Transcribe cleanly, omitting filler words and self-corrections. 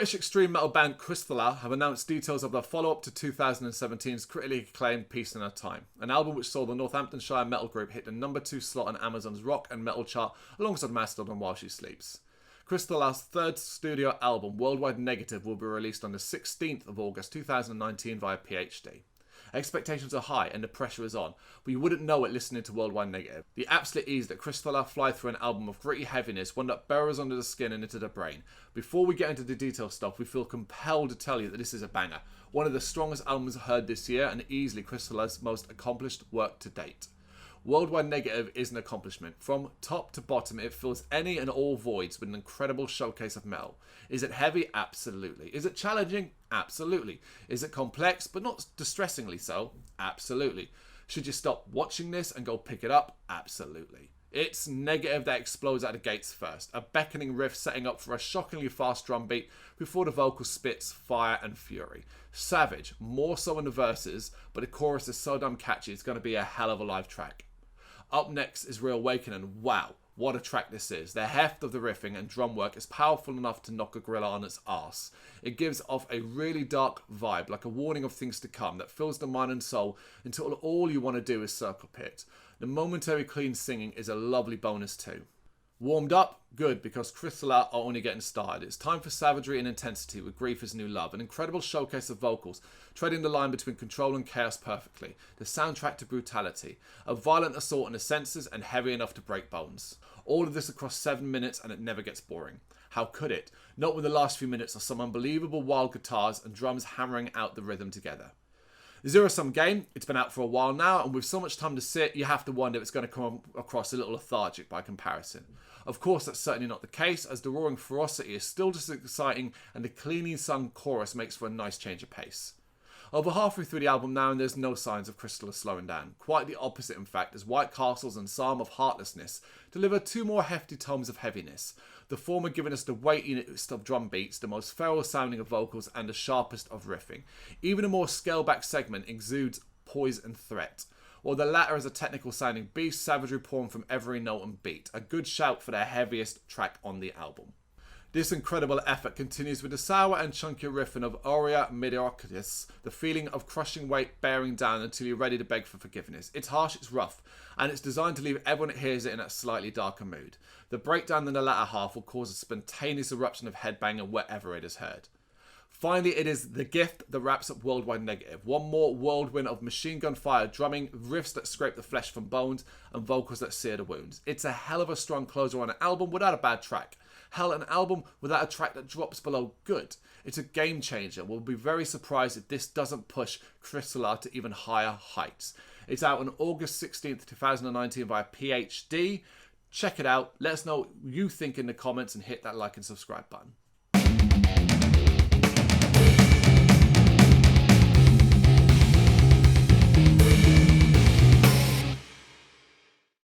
British extreme metal band Krysthla have announced details of their follow-up to 2017's critically acclaimed Peace in Our Time, an album which saw the Northamptonshire metal group hit the #2 slot on Amazon's rock and metal chart alongside Mastodon While She Sleeps. Krysthla's third studio album, Worldwide Negative, will be released on the 16th of August 2019 via PhD. Expectations are high and the pressure is on, but you wouldn't know it listening to Worldwide Negative. The absolute ease that Krysthla fly through an album of gritty heaviness, one that burrows under the skin and into the brain. Before we get into the detailed stuff, we feel compelled to tell you that this is a banger. One of the strongest albums heard this year and easily Krysthla's most accomplished work to date. Worldwide Negative is an accomplishment. From top to bottom, it fills any and all voids with an incredible showcase of metal. Is it heavy? Absolutely. Is it challenging? Absolutely. Is it complex, but not distressingly so? Absolutely. Should you stop watching this and go pick it up? Absolutely. It's Negative that explodes out the gates first, a beckoning riff setting up for a shockingly fast drum beat before the vocal spits fire and fury. Savage, more so in the verses, but the chorus is so damn catchy it's going to be a hell of a live track. Up next is Reawakening. Wow, what a track this is. The heft of the riffing and drum work is powerful enough to knock a gorilla on its arse. It gives off a really dark vibe, like a warning of things to come, that fills the mind and soul until all you want to do is circle pit. The momentary clean singing is a lovely bonus too. Warmed up? Good, because Krysthla are only getting started. It's time for savagery and intensity with Grief is New Love, an incredible showcase of vocals, treading the line between control and chaos perfectly, the soundtrack to brutality, a violent assault on the senses and heavy enough to break bones. All of this across 7 minutes and it never gets boring. How could it? Not when the last few minutes are some unbelievable wild guitars and drums hammering out the rhythm together. Zero-sum game, it's been out for a while now, and with so much time to sit, you have to wonder if it's going to come across a little lethargic by comparison. Of course, that's certainly not the case, as the roaring ferocity is still just as exciting, and the cleanly sung chorus makes for a nice change of pace. Over halfway through the album now, and there's no signs of Krysthla slowing down. Quite the opposite, in fact, as White Castles and Psalm of Heartlessness deliver two more hefty tomes of heaviness, the former giving us the weightiest of drum beats, the most feral sounding of vocals, and the sharpest of riffing. Even a more scaled-back segment exudes poise and threat, while the latter is a technical sounding beast, savagery pouring from every note and beat. A good shout for their heaviest track on the album. This incredible effort continues with the sour and chunky riffing of Aurea Mediocritas, the feeling of crushing weight bearing down until you're ready to beg for forgiveness. It's harsh, it's rough, and it's designed to leave everyone that hears it in a slightly darker mood. The breakdown in the latter half will cause a spontaneous eruption of headbanging wherever it is heard. Finally, it is the gift that wraps up Worldwide Negative. One more whirlwind of machine gun fire drumming, riffs that scrape the flesh from bones, and vocals that sear the wounds. It's a hell of a strong closer on an album without a bad track. Hell, an album without a track that drops below good. It's a game changer. We'll be very surprised if this doesn't push Krysthla to even higher heights. It's out on August 16th, 2019 via PhD. Check it out. Let us know what you think in the comments and hit that like and subscribe button.